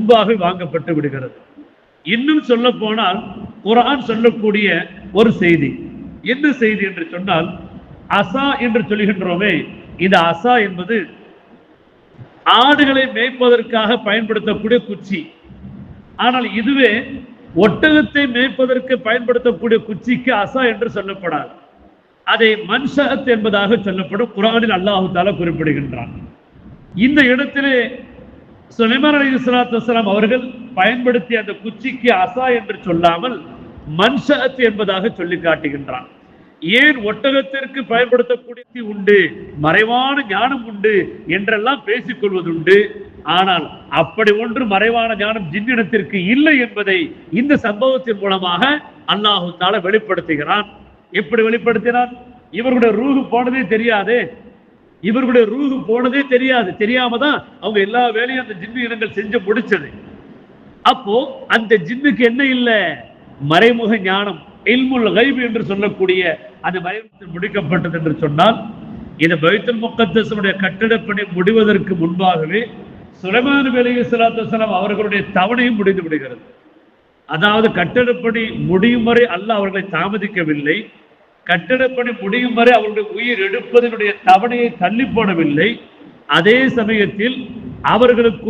முன்பாக வாங்கப்பட்டு விடுகிறது. இன்னும் சொல்ல போனால் குர்ஆன் சொல்லக்கூடிய ஒரு செய்தி, என்ன செய்தி என்று சொன்னால், அசா என்று சொல்கின்றோமே, இந்த அசா என்பது ஆடுகளை மேய்ப்பதற்காக பயன்படுத்தக்கூடிய குச்சி. ஆனால் இதுவே ஒட்டகத்தை மேய்ப்பதற்கு பயன்படுத்தக்கூடிய குச்சிக்கு அசா என்று சொல்லப்படாது, அதை மன்ஷஅத் என்பதாக சொல்லப்படும். குர்ஆனில் அல்லாஹ் தஆலா குறிப்பிடுகின்றான். இந்த இடத்திலே சுலைமான் அலைஹிஸ்ஸலாத்து வஸ்ஸலாம் அவர்கள் பயன்படுத்திய அந்த குச்சிக்கு அசா என்று சொல்லாமல் மன்ஷஅத் என்பதாக சொல்லி காட்டுகின்றான். ஏன் ஒட்டகத்திற்கு பயன்படுத்தக்கூடிய உண்டு, மறைவான ஞானம் உண்டு என்றெல்லாம் பேசிக் கொள்வதுண்டு. ஆனால் அப்படி ஒன்று மறைவான ஞானம் ஜின்னிடத்திற்கு இல்லை என்பதை இந்த சம்பவத்தின் மூலமாக அல்லாஹ் தஆலா வெளிப்படுத்துகிறான். எப்படி வெளிப்படுத்தினான்? இவர்களுடைய ரூஹு போனதே தெரியாதே, இவர்களுடைய ரூஹு போனதே தெரியாது. தெரியாம தான் அவங்க எல்லா வேலையும் அந்த ஜின்னு இனங்கள் செஞ்சு முடிச்சது. அப்போ அந்த ஜின்னுக்கு என்ன இல்லை? மறைமுக ஞானம், இல்முல் கைப் என்று சொல்லக்கூடிய அந்த மறைமுகத்தில் முடிக்கப்பட்டது என்று சொன்னால், இந்த பைத்துல் முக்கத்தஸுடைய கட்டிடப்பணி முடிவதற்கு முன்பாகவே சுலைமான் நபி அலைஹிஸ்ஸலாத்து வஸ்ஸலாம் அவர்களுடைய தவணையும் முடிந்து விடுகிறது. அதாவது கட்டிடப்பணி முடியும் வரை அல்லாஹ் அவர்களை தாமதிக்கவில்லை, கட்டிடப்பணி முடியும் வரை அவருடைய உயிர் எடுப்பதனுடைய தவணையை தள்ளி போடவில்லை. அதே சமயத்தில் அவர்களுக்கு